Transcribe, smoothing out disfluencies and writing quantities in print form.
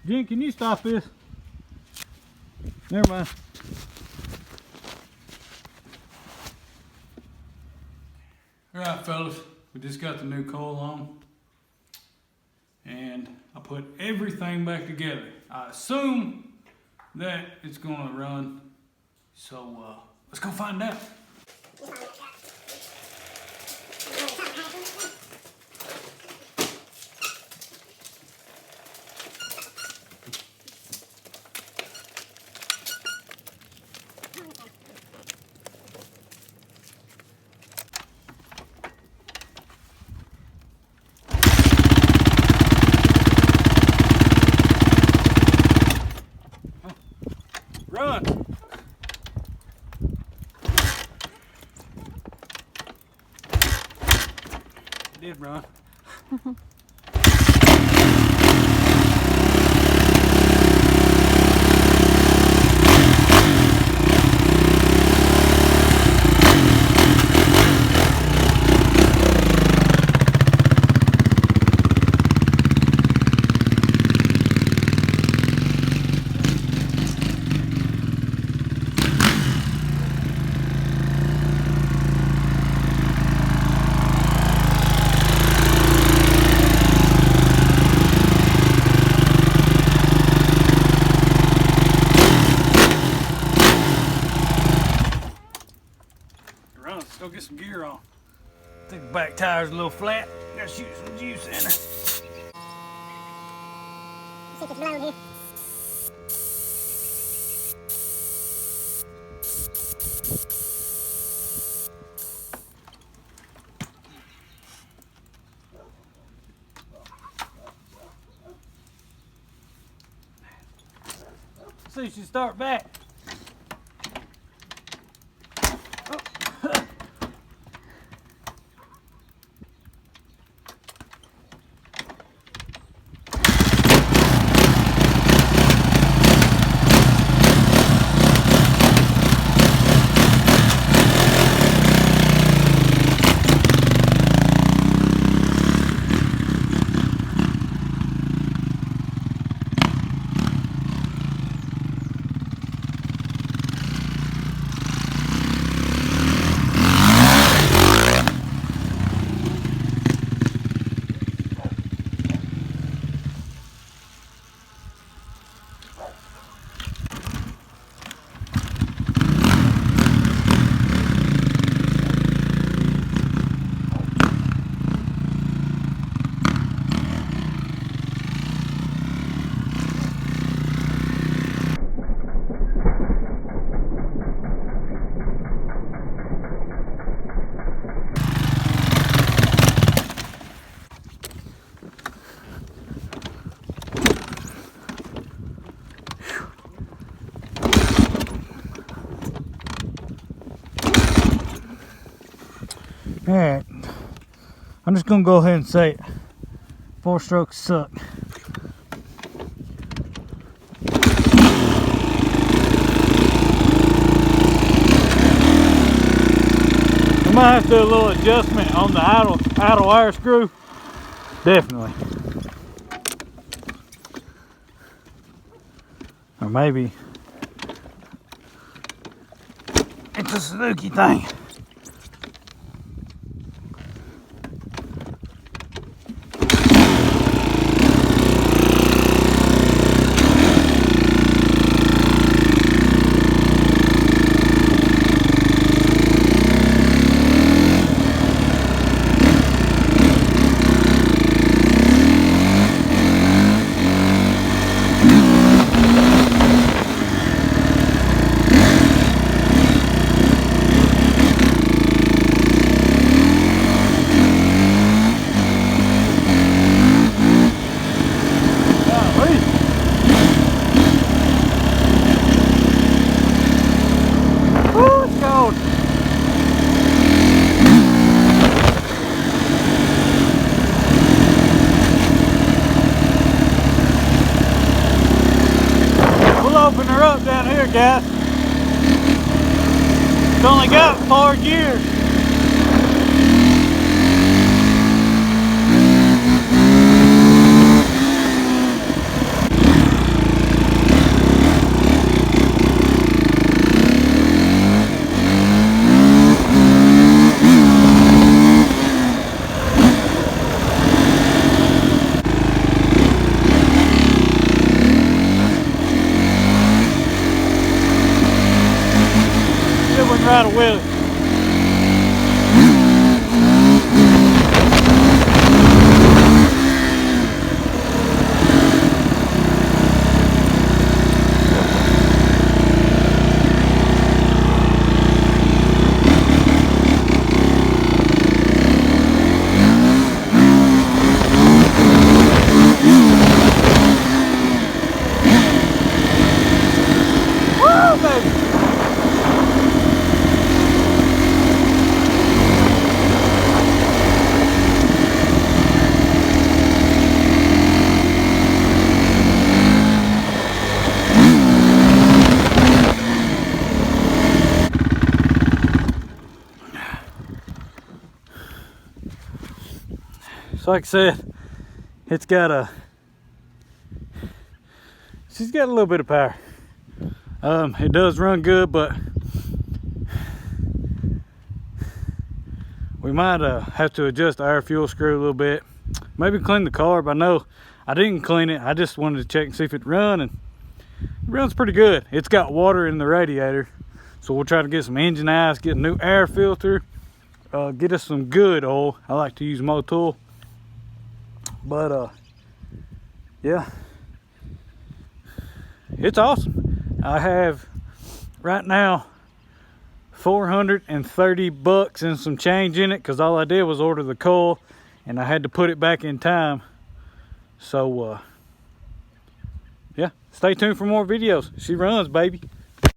Jen, can you stop this? Never mind. Alright fellas, we just got the new coil on. And I put everything back together. I assume that it's gonna run. So let's go find out. Run! It did run. Let's go get some gear on. I think the back tire's a little flat. Gotta shoot some juice in her. See if it's blown here. See if she start back. Alright, I'm just gonna go ahead and say it. 4 strokes suck. I might have to do a little adjustment on the idle wire screw. Definitely. Or maybe it's a Suzuki thing. Open her up down here, guys. It's only got 4 gears. try to wheel it. So like I said, she's got a little bit of power. It does run good, but we might have to adjust the air fuel screw a little bit. Maybe clean the carb. I know I didn't clean it. I just wanted to check and see if it run, and it runs pretty good. It's got water in the radiator, so we'll try to get some engine ice, get a new air filter, get us some good oil. I like to use Motul. But yeah, it's awesome. I have right now $430 and some change in it, because all I did was order the coil and I had to put it back in time. So yeah, stay tuned for more videos. She runs, baby.